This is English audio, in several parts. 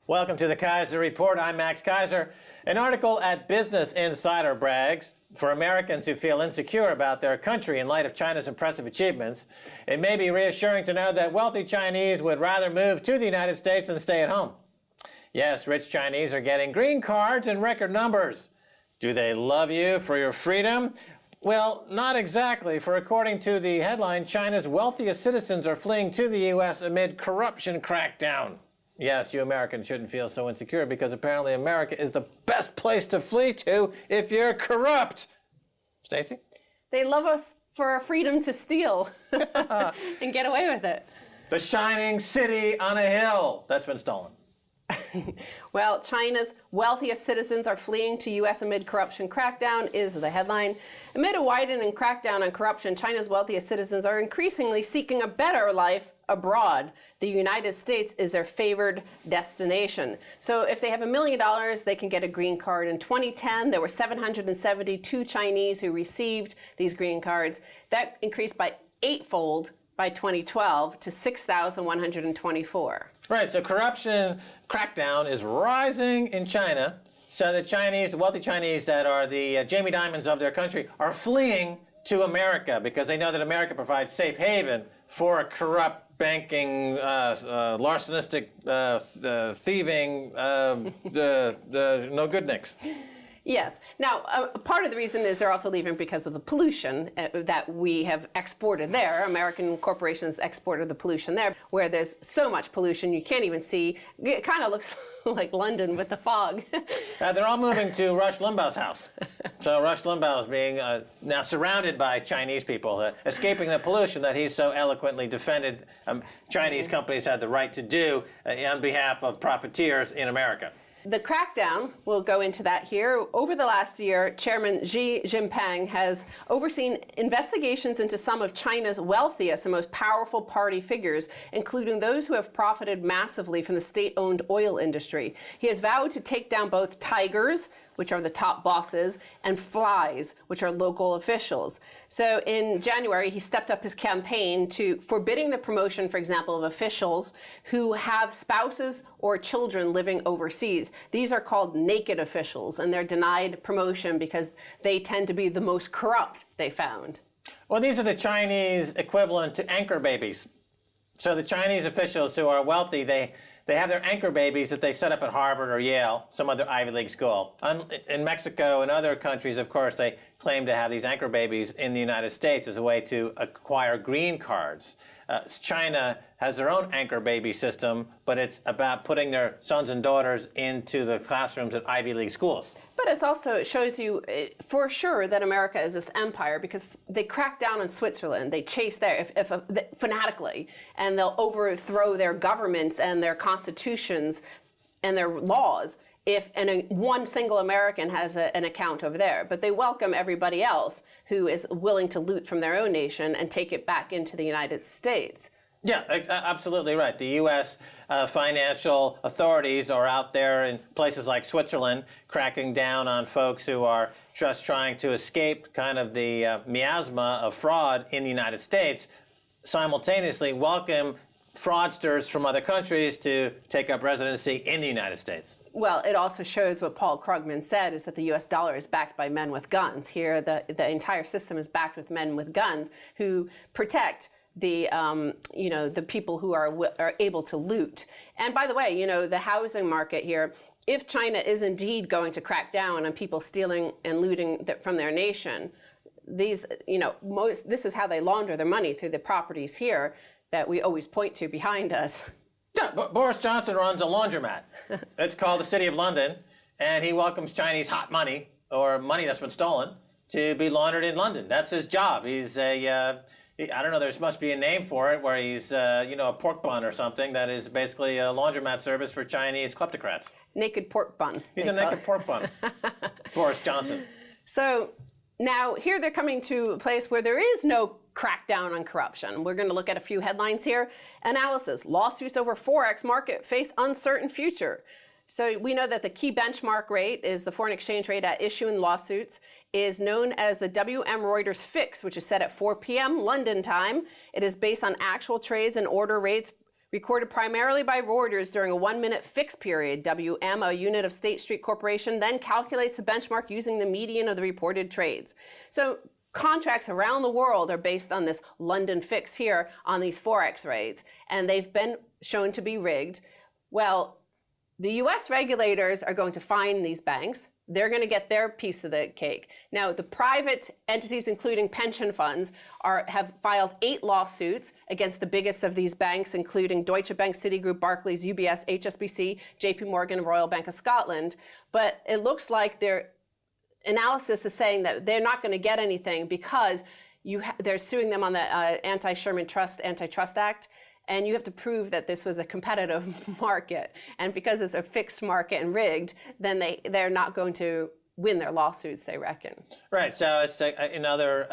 Welcome to the Keiser Report. I'm Max Keiser. An article at Business Insider brags, for Americans who feel insecure about their country in light of China's impressive achievements, it may be reassuring to know that wealthy Chinese would rather move to the United States than stay at home. Yes, rich Chinese are getting green cards in record numbers. Do they love you for your freedom? Well, not exactly, for according to the headline, China's wealthiest citizens are fleeing to the U.S. amid corruption crackdown. Yes, you Americans shouldn't feel so insecure because apparently America is the best place to flee to if you're corrupt. Stacy? They love us for our freedom to steal and get away with it. The shining city on a hill that's been stolen. Well, China's wealthiest citizens are fleeing to U.S. amid corruption crackdown is the headline. Amid a widening crackdown on corruption, China's wealthiest citizens are increasingly seeking a better life abroad. The United States is their favored destination. So if they have $1 million, they can get a green card. In 2010, there were 772 Chinese who received these green cards. That increased by eightfold by 2012 to 6,124. Right, so corruption crackdown is rising in China. So the Chinese, the wealthy Chinese that are the Jamie Dimons of their country are fleeing to America because they know that America provides safe haven for a corrupt banking, larcenistic, thieving, no good nicks. Yes. Now, part of the reason is they're also leaving because of the pollution that we have exported there. American corporations exported the pollution there, where there's so much pollution you can't even see. It kind of looks like London with the fog. They're all moving to Rush Limbaugh's house. So Rush Limbaugh is being now surrounded by Chinese people, escaping the pollution that he's so eloquently defended Chinese companies had the right to do on behalf of profiteers in America. The crackdown, we'll go into that here. Over the last year, Chairman Xi Jinping has overseen investigations into some of China's wealthiest and most powerful party figures, including those who have profited massively from the state-owned oil industry. He has vowed to take down both tigers, which are the top bosses, and flies, which are local officials. So in January, he stepped up his campaign to forbidding the promotion, for example, of officials who have spouses or children living overseas. These are called naked officials, and they're denied promotion because they tend to be the most corrupt, they found. Well, these are the Chinese equivalent to anchor babies. So the Chinese officials who are wealthy, they have their anchor babies that they set up at Harvard or Yale, some other Ivy League school. In Mexico and other countries, of course, they claim to have these anchor babies in the United States as a way to acquire green cards. China has their own anchor baby system, but it's about putting their sons and daughters into the classrooms at Ivy League schools. But it shows you for sure that America is this empire because they crack down on Switzerland. They chase there fanatically, and they'll overthrow their governments and their constitutions and their laws if one single American has an account over there. But they welcome everybody else who is willing to loot from their own nation and take it back into the United States. Yeah, absolutely right. The U.S. Financial authorities are out there in places like Switzerland cracking down on folks who are just trying to escape kind of the miasma of fraud in the United States, simultaneously welcome fraudsters from other countries to take up residency in the United States. Well, it also shows what Paul Krugman said, is that the U.S. dollar is backed by men with guns. Here, the entire system is backed with men with guns who protect the people who are able to loot. And by the way, the housing market here, if China is indeed going to crack down on people stealing and looting from their nation, this is how they launder their money, through the properties here that we always point to behind us. Yeah, Boris Johnson runs a laundromat. It's called the City of London, and he welcomes Chinese hot money, or money that's been stolen, to be laundered in London. That's his job. He's I don't know, there must be a name for it, where he's, a pork bun or something that is basically a laundromat service for Chinese kleptocrats. Naked pork bun. He's a naked pork bun. Boris Johnson. So now here they're coming to a place where there is no crackdown on corruption. We're going to look at a few headlines here. Analysis: lawsuits over Forex market face uncertain future. So we know that the key benchmark rate is the foreign exchange rate at issue in lawsuits, is known as the WM Reuters fix, which is set at 4 p.m. London time. It is based on actual trades and order rates recorded primarily by Reuters during a 1-minute fix period. WM, a unit of State Street Corporation, then calculates the benchmark using the median of the reported trades. So contracts around the world are based on this London fix here on these Forex rates, and they've been shown to be rigged. Well, the US regulators are going to fine these banks. They're going to get their piece of the cake. Now, the private entities, including pension funds, have filed 8 lawsuits against the biggest of these banks, including Deutsche Bank, Citigroup, Barclays, UBS, HSBC, JP Morgan, Royal Bank of Scotland. But it looks like their analysis is saying that they're not going to get anything because they're suing them on the Antitrust Act. And you have to prove that this was a competitive market. And because it's a fixed market and rigged, then they're not going to win their lawsuits, they reckon. Right, so it's another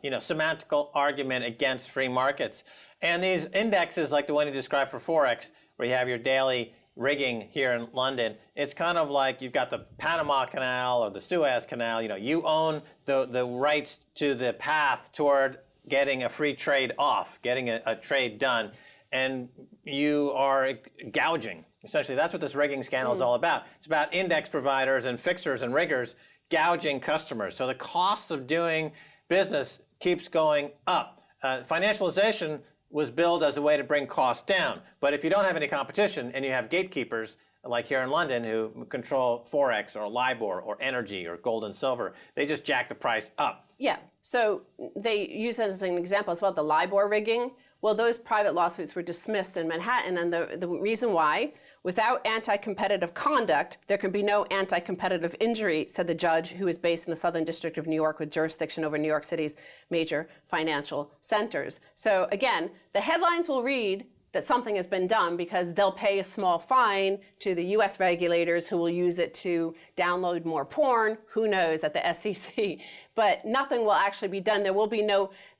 semantical argument against free markets. And these indexes, like the one you described for Forex, where you have your daily rigging here in London, it's kind of like you've got the Panama Canal or the Suez Canal. You own the rights to the path toward getting a free trade off, getting a trade done. And you are gouging. Essentially, that's what this rigging scandal is all about. It's about index providers and fixers and riggers gouging customers. So the cost of doing business keeps going up. Financialization was billed as a way to bring costs down. But if you don't have any competition and you have gatekeepers, like here in London, who control Forex or LIBOR or energy or gold and silver, they just jack the price up. Yeah, so they use it as an example as well, the LIBOR rigging. Well, those private lawsuits were dismissed in Manhattan, and the reason why, without anti-competitive conduct, there can be no anti-competitive injury, said the judge, who is based in the Southern District of New York with jurisdiction over New York City's major financial centers. So again, the headlines will read that something has been done because they'll pay a small fine to the US regulators who will use it to download more porn, who knows, at the SEC. But nothing will actually be done. There will be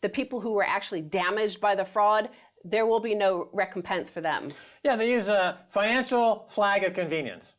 the people who were actually damaged by the fraud, there will be no recompense for them. Yeah, they use a financial flag of convenience.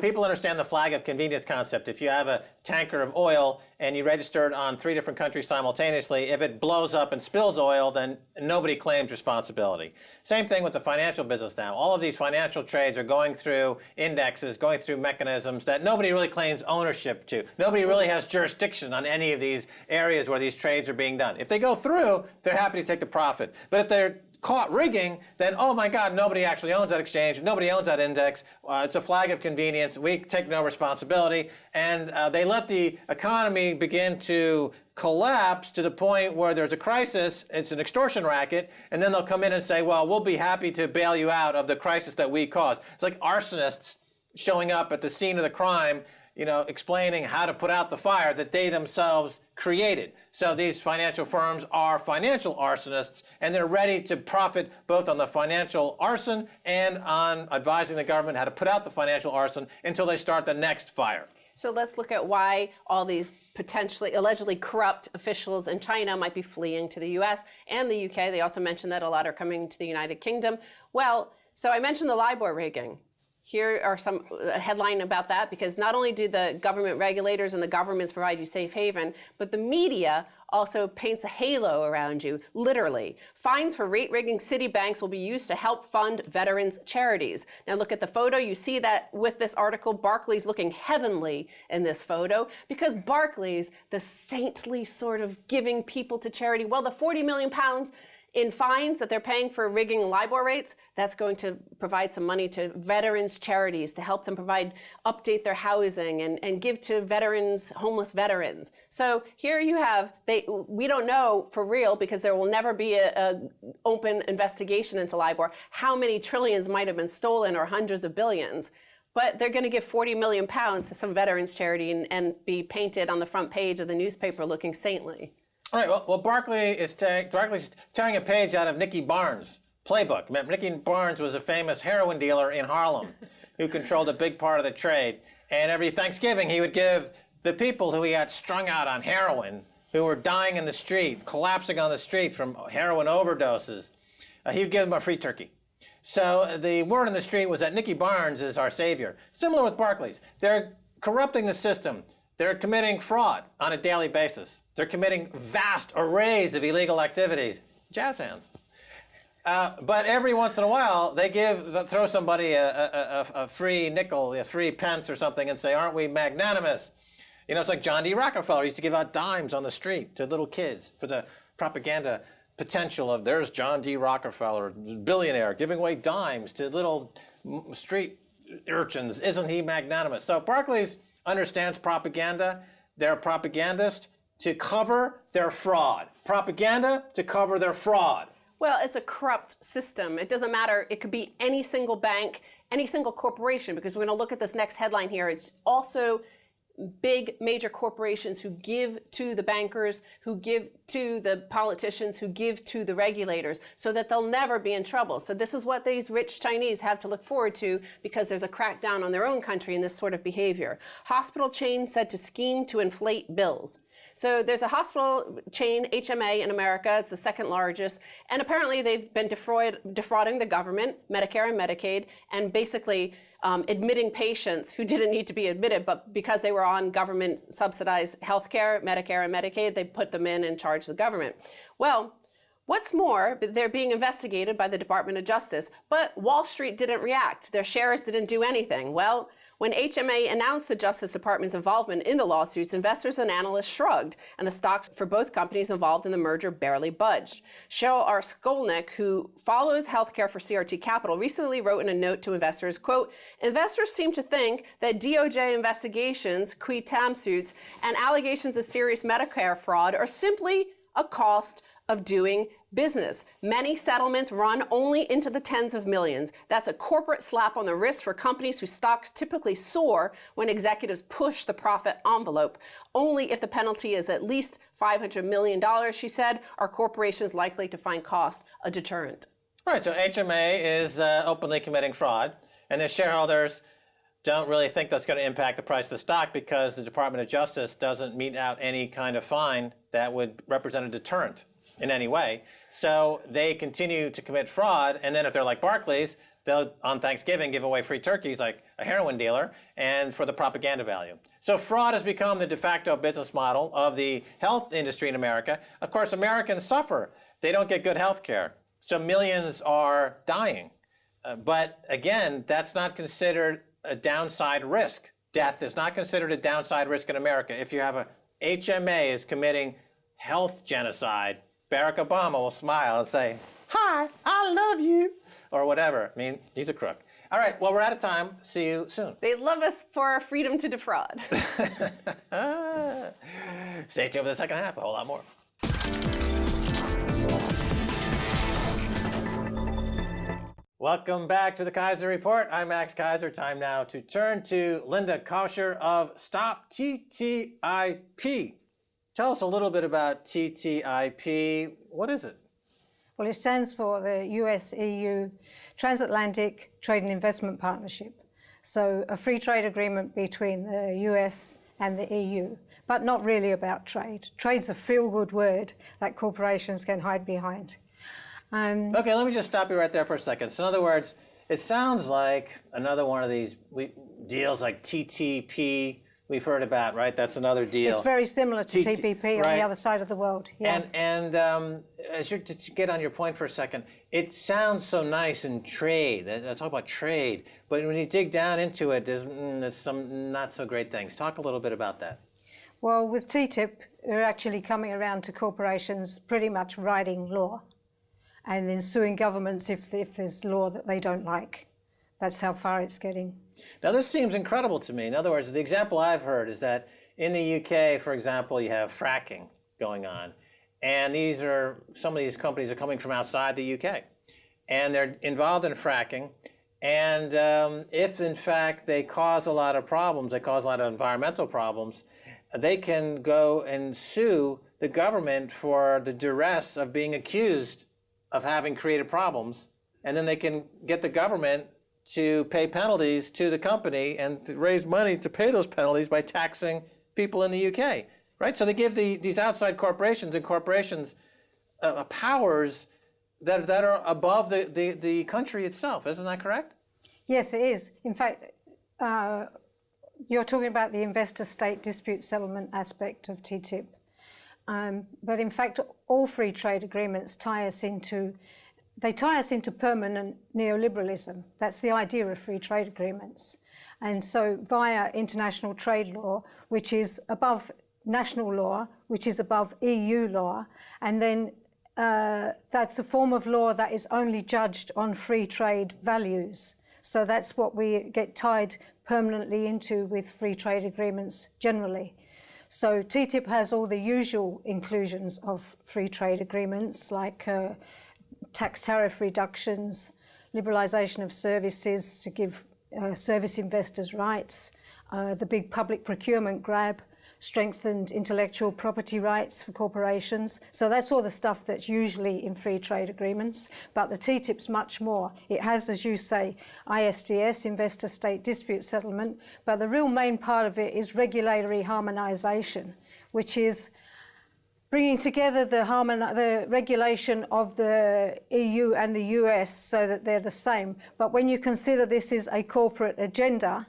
People understand the flag of convenience concept. If you have a tanker of oil and you register it on 3 different countries simultaneously, if it blows up and spills oil, then nobody claims responsibility. Same thing with the financial business now. All of these financial trades are going through indexes, going through mechanisms that nobody really claims ownership to. Nobody really has jurisdiction on any of these areas where these trades are being done. If they go through, they're happy to take the profit. But if they're caught rigging, then, oh my God, nobody actually owns that exchange, nobody owns that index, it's a flag of convenience, we take no responsibility, and they let the economy begin to collapse to the point where there's a crisis, it's an extortion racket, and then they'll come in and say, well, we'll be happy to bail you out of the crisis that we caused. It's like arsonists showing up at the scene of the crime, explaining how to put out the fire that they themselves created. So these financial firms are financial arsonists, and they're ready to profit both on the financial arson and on advising the government how to put out the financial arson until they start the next fire. So let's look at why all these allegedly corrupt officials in China might be fleeing to the US and the UK. They also mentioned that a lot are coming to the United Kingdom. Well, so I mentioned the LIBOR rigging. Here are some headline about that, because not only do the government regulators and the governments provide you safe haven, but the media also paints a halo around you, literally. Fines for rate rigging city banks will be used to help fund veterans' charities. Now look at the photo. You see that with this article, Barclays looking heavenly in this photo, because Barclays, the saintly sort of giving people to charity, well, the 40 million pounds in fines that they're paying for rigging LIBOR rates, that's going to provide some money to veterans' charities to help them update their housing and give to veterans, homeless veterans. So here you have, we don't know for real, because there will never be an open investigation into LIBOR, how many trillions might have been stolen or hundreds of billions. But they're going to give 40 million pounds to some veterans' charity and be painted on the front page of the newspaper looking saintly. All right, well Barclays is tearing a page out of Nicky Barnes' playbook. Remember, Nicky Barnes was a famous heroin dealer in Harlem who controlled a big part of the trade. And every Thanksgiving, he would give the people who he had strung out on heroin, who were dying in the street, collapsing on the street from heroin overdoses, he would give them a free turkey. So the word on the street was that Nicky Barnes is our savior. Similar with Barclays. They're corrupting the system. They're committing fraud on a daily basis. They're committing vast arrays of illegal activities. Jazz hands. But every once in a while, they throw somebody a free nickel, a free pence or something, and say, aren't we magnanimous? You know, it's like John D. Rockefeller used to give out dimes on the street to little kids for the propaganda potential of there's John D. Rockefeller, billionaire, giving away dimes to little street urchins. Isn't he magnanimous? So Barclays understands propaganda. They're a propagandist to cover their fraud. Propaganda to cover their fraud. Well, it's a corrupt system. It doesn't matter. It could be any single bank, any single corporation, because we're going to look at this next headline here. It's also big major corporations who give to the bankers, who give to the politicians, who give to the regulators, so that they'll never be in trouble. So this is what these rich Chinese have to look forward to, because there's a crackdown on their own country in this sort of behavior. Hospital chain said to scheme to inflate bills. So there's a hospital chain, HMA, in America. It's the second largest. And apparently they've been defrauding the government, Medicare and Medicaid, and basically admitting patients who didn't need to be admitted, but because they were on government subsidized health care, Medicare and Medicaid, they put them in and charged the government. Well, what's more, they're being investigated by the Department of Justice, but Wall Street didn't react. Their shares didn't do anything. Well, when HMA announced the Justice Department's involvement in the lawsuits, investors and analysts shrugged, and the stocks for both companies involved in the merger barely budged. Cheryl R. Skolnick, who follows healthcare for CRT Capital, recently wrote in a note to investors, quote, investors seem to think that DOJ investigations, qui tam suits, and allegations of serious Medicare fraud are simply a cost of doing business. Many settlements run only into the tens of millions. That's a corporate slap on the wrist for companies whose stocks typically soar when executives push the profit envelope. Only if the penalty is at least $500 million, she said, are corporations likely to find cost a deterrent. Right, so HMA is openly committing fraud, and their shareholders don't really think that's going to impact the price of the stock because the Department of Justice doesn't mete out any kind of fine that would represent a deterrent in any way. So they continue to commit fraud, and then if they're like Barclays, they'll, on Thanksgiving, give away free turkeys like a heroin dealer, and for the propaganda value. So fraud has become the de facto business model of the health industry in America. Of course, Americans suffer. They don't get good health care. So millions are dying. But again, that's not considered a downside risk. Death is not considered a downside risk in America. If you have a HMA is committing health genocide, Barack Obama will smile and say, hi, I love you, or whatever. I mean, he's a crook. All right, well, we're out of time. See you soon. They love us for our freedom to defraud. Stay tuned for the second half, a whole lot more. Welcome back to the Keiser Report. I'm Max Keiser. Time now to turn to Linda Kaucher of Stop TTIP. Tell us a little bit about TTIP. What is it? Well, it stands for the US-EU Transatlantic Trade and Investment Partnership. So a free trade agreement between the US and the EU, but not really about trade. Trade's a feel-good word that corporations can hide behind. Okay, let me just stop you right there for a second. So in other words, it sounds like another one of these deals like TTP we've heard about, right? That's another deal. It's very similar to TPP right. on the other side of the world. Yeah. And as you to get on your point for a second, it sounds so nice in trade. I talk about trade, but when you dig down into it, there's some not so great things. Talk a little bit about that. Well, with TTIP, they're actually coming around to corporations pretty much writing law and then suing governments if there's law that they don't like. That's how far it's getting. Now, this seems incredible to me. In other words, the example I've heard is that in the UK, for example, you have fracking going on. And some of these companies are coming from outside the UK. And they're involved in fracking. And if, in fact, they cause a lot of problems, they cause a lot of environmental problems, they can go and sue the government for the duress of being accused of having created problems. And then they can get the government to pay penalties to the company and to raise money to pay those penalties by taxing people in the UK, right? So they give these outside corporations powers that are above the country itself. Isn't that correct? Yes, it is. In fact, you're talking about the investor-state dispute settlement aspect of TTIP. But in fact, all free trade agreements tie us into they tie us into permanent neoliberalism. That's the idea of free trade agreements. And so via international trade law, which is above national law, which is above EU law, and then that's a form of law that is only judged on free trade values. So that's what we get tied permanently into with free trade agreements generally. So TTIP has all the usual inclusions of free trade agreements, like tax tariff reductions, liberalisation of services to give service investors rights, the big public procurement grab, strengthened intellectual property rights for corporations. So that's all the stuff that's usually in free trade agreements. But the TTIP's much more. It has, as you say, ISDS, investor-state dispute settlement, but the real main part of it is regulatory harmonisation, which is bringing together the regulation of the EU and the US so that they're the same. But when you consider this is a corporate agenda,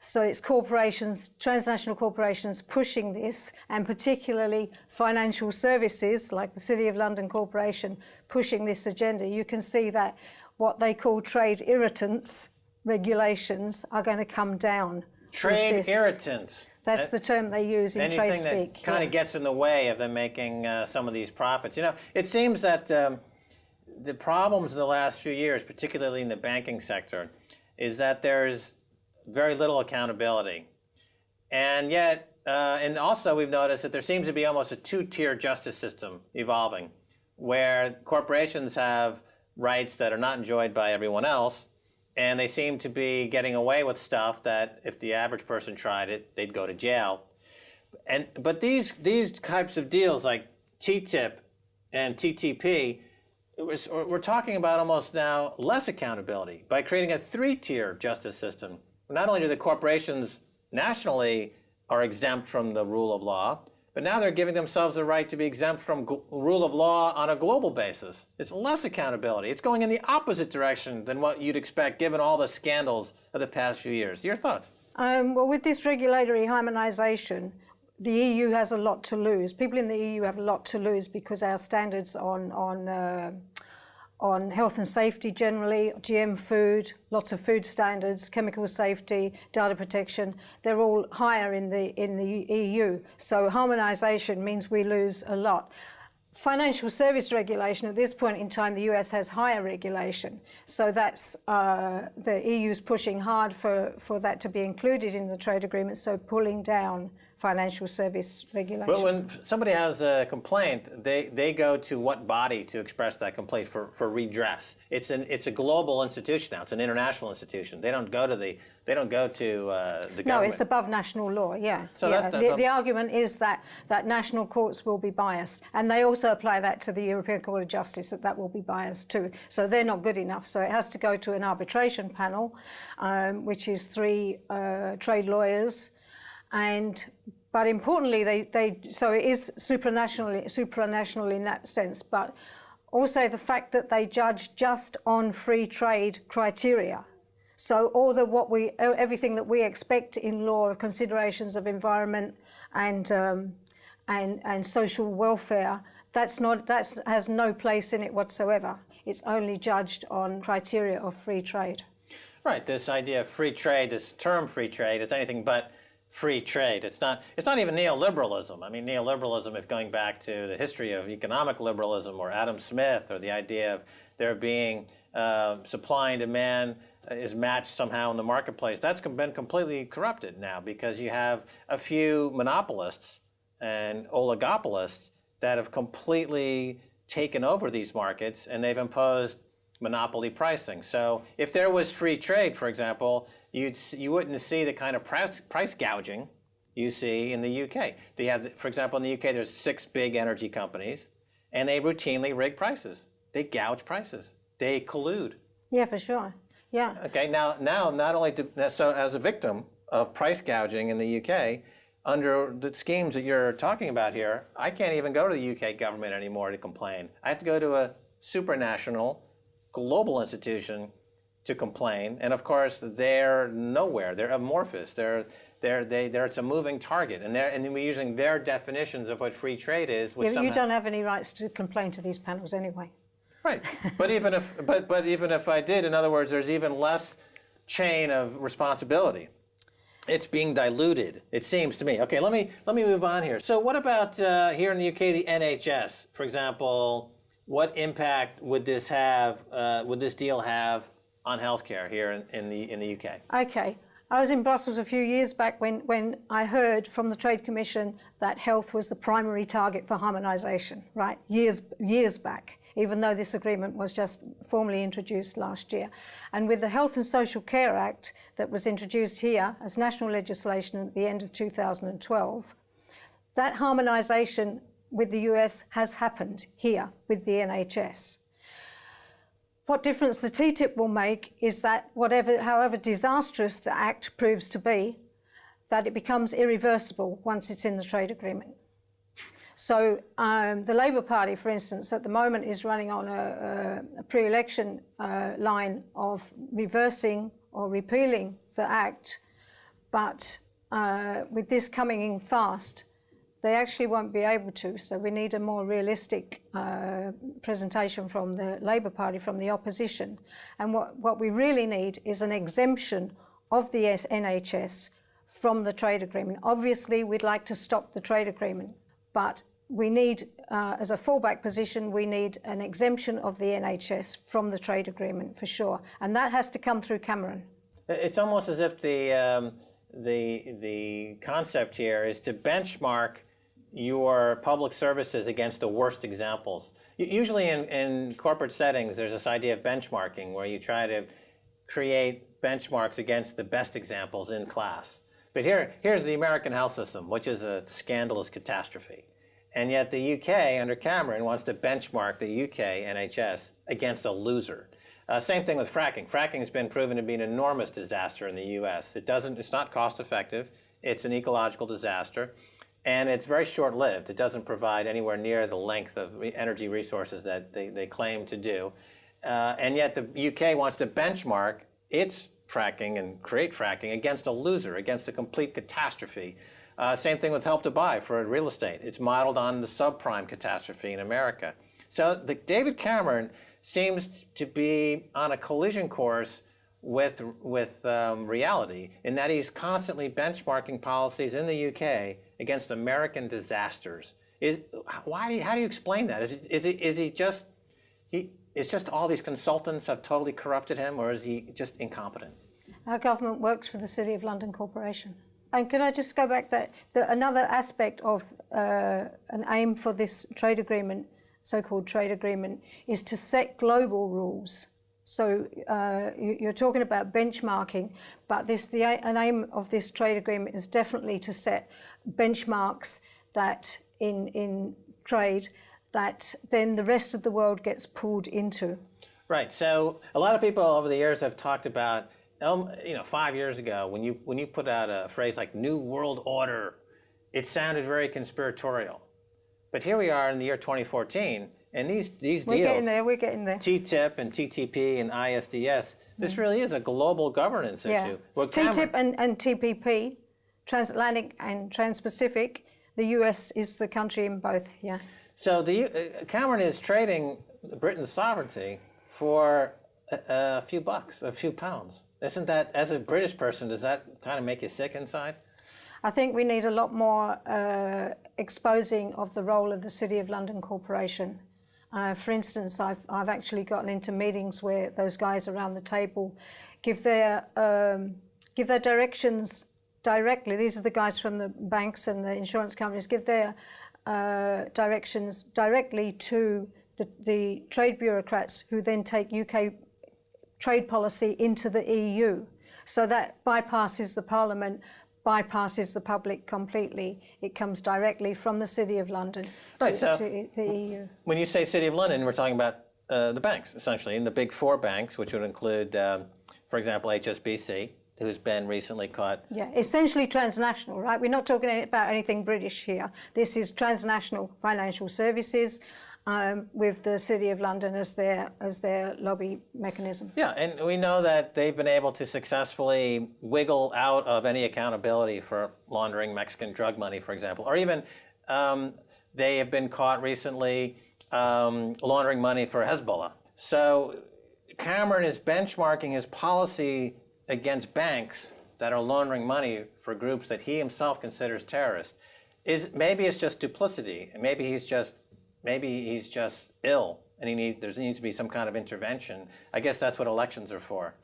so it's corporations, transnational corporations pushing this, and particularly financial services like the City of London Corporation pushing this agenda, you can see that what they call trade irritants regulations are going to come down. Trade irritants. That's the term they use in trade speak. Anything that kind of gets in the way of them making some of these profits. You know, it seems that the problems in the last few years, particularly in the banking sector, is that there's very little accountability. And yet, and also we've noticed that there seems to be almost a two-tier justice system evolving, where corporations have rights that are not enjoyed by everyone else, and they seem to be getting away with stuff that if the average person tried it, they'd go to jail. But these types of deals like TTIP and TTP, we're talking about almost now less accountability by creating a three-tier justice system. Not only do the corporations nationally are exempt from the rule of law, but now they're giving themselves the right to be exempt from rule of law on a global basis. It's less accountability. It's going in the opposite direction than what you'd expect given all the scandals of the past few years. Your thoughts? Well, with this regulatory harmonisation, the EU has a lot to lose. People in the EU have a lot to lose because our standards on health and safety generally, GM food, lots of food standards, chemical safety, data protection, they're all higher in the EU. So harmonisation means we lose a lot. Financial service regulation, at this point in time, the US has higher regulation. So that's, the EU's pushing hard for that to be included in the trade agreement, so pulling down financial service regulation. But when somebody has a complaint, they go to what body to express that complaint for redress? It's a global institution now. It's an international institution. They don't go to the government. No, it's above national law. Yeah. So yeah. The argument is that national courts will be biased, and they also apply that to the European Court of Justice, that will be biased too. So they're not good enough. So it has to go to an arbitration panel, which is 3 trade lawyers. But importantly, so it is supranational in that sense, but also the fact that they judge just on free trade criteria. So everything that we expect in law of considerations of environment and social welfare, that has no place in it whatsoever. It's only judged on criteria of free trade. Right. This idea of free trade, this term free trade, is anything but free trade. It's not even neoliberalism. I mean, neoliberalism, if going back to the history of economic liberalism or Adam Smith, or the idea of there being supply and demand is matched somehow in the marketplace, that's been completely corrupted now because you have a few monopolists and oligopolists that have completely taken over these markets, and they've imposed monopoly pricing. So if there was free trade, for example, you wouldn't see the kind of price gouging you see in the UK. They have, for example, in the UK, there's 6 big energy companies, and they routinely rig prices. They gouge prices. They collude. Yeah, for sure. Yeah. Okay. Now, not only so as a victim of price gouging in the UK, under the schemes that you're talking about here, I can't even go to the UK government anymore to complain. I have to go to a supranational global institution to complain, and of course they're nowhere. They're amorphous. It's a moving target, and we're using their definitions of what free trade is. Which you don't have any rights to complain to these panels anyway. Right, but even if I did, in other words, there's even less chain of responsibility. It's being diluted, it seems to me. Okay, let me move on here. So what about here in the UK, the NHS, for example? What impact would this have? Would this deal have on healthcare here in the UK? Okay. I was in Brussels a few years back when I heard from the Trade Commission that health was the primary target for harmonisation, right? Years back, even though this agreement was just formally introduced last year. And with the Health and Social Care Act that was introduced here as national legislation at the end of 2012, that harmonisation with the US has happened here with the NHS. What difference the TTIP will make is that however disastrous the act proves to be, that it becomes irreversible once it's in the trade agreement. So the Labour Party, for instance, at the moment is running on a pre-election line of reversing or repealing the act, but with this coming in fast, they actually won't be able to. So we need a more realistic presentation from the Labour Party, from the opposition. And what we really need is an exemption of the NHS from the trade agreement. Obviously, we'd like to stop the trade agreement, but we need, as a fallback position, we need an exemption of the NHS from the trade agreement for sure. And that has to come through Cameron. It's almost as if the concept here is to benchmark your public services against the worst examples. Usually in corporate settings, there's this idea of benchmarking where you try to create benchmarks against the best examples in class. But here's the American health system, which is a scandalous catastrophe. And yet the UK, under Cameron, wants to benchmark the UK NHS against a loser. Same thing with fracking. Fracking has been proven to be an enormous disaster in the US. It's not cost effective. It's an ecological disaster. And it's very short-lived. It doesn't provide anywhere near the length of energy resources that they claim to do. And yet the UK wants to benchmark its fracking and create fracking against a loser, against a complete catastrophe. Same thing with Help to Buy for real estate. It's modeled on the subprime catastrophe in America. So David Cameron seems to be on a collision course with reality in that he's constantly benchmarking policies in the UK against American disasters. How do you explain that? It's just all these consultants have totally corrupted him, or is he just incompetent? Our government works for the City of London Corporation. And can I just go back that another aspect of an aim for this trade agreement, so-called trade agreement, is to set global rules. So you're talking about benchmarking, but an aim of this trade agreement is definitely to set benchmarks that in trade that then the rest of the world gets pulled into. Right. So a lot of people over the years have talked about, 5 years ago when you put out a phrase like New World Order, it sounded very conspiratorial. But here we are in the year 2014, and these deals, we're getting there. TTIP and TTP and ISDS, this really is a global governance issue. Well, TTIP and TPP, Transatlantic and Trans-Pacific, the US is the country in both, yeah. So Cameron is trading Britain's sovereignty for a few bucks, a few pounds. Isn't that, as a British person, does that kind of make you sick inside? I think we need a lot more exposing of the role of the City of London Corporation. For instance, I've actually gotten into meetings where those guys around the table give their directions directly. These are the guys from the banks and the insurance companies, give their directions directly to the trade bureaucrats who then take UK trade policy into the EU. So that bypasses the Parliament, bypasses the public completely. It comes directly from the City of London to the EU. When you say City of London, we're talking about the banks, essentially, and the big four banks, which would include, for example, HSBC, who's been recently caught. Yeah, essentially transnational, right? We're not talking about anything British here. This is transnational financial services with the City of London as their lobby mechanism. Yeah, and we know that they've been able to successfully wiggle out of any accountability for laundering Mexican drug money, for example, or even they have been caught recently laundering money for Hezbollah. So Cameron is benchmarking his policy against banks that are laundering money for groups that he himself considers terrorists. Maybe it's just duplicity. Maybe he's just ill, and there needs to be some kind of intervention. I guess that's what elections are for.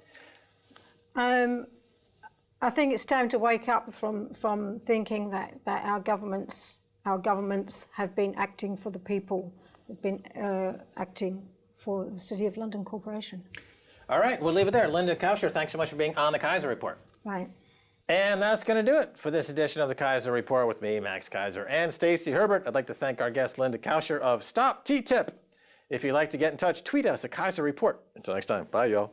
I think it's time to wake up from thinking that our governments have been acting for the people, have been acting for the City of London Corporation. All right, we'll leave it there. Linda Kaucher, thanks so much for being on the Keiser Report. Right. And that's going to do it for this edition of the Keiser Report with me, Max Keiser, and Stacy Herbert. I'd like to thank our guest, Linda Kaucher of Stop TTIP. If you'd like to get in touch, tweet us at Keiser Report. Until next time, bye, y'all.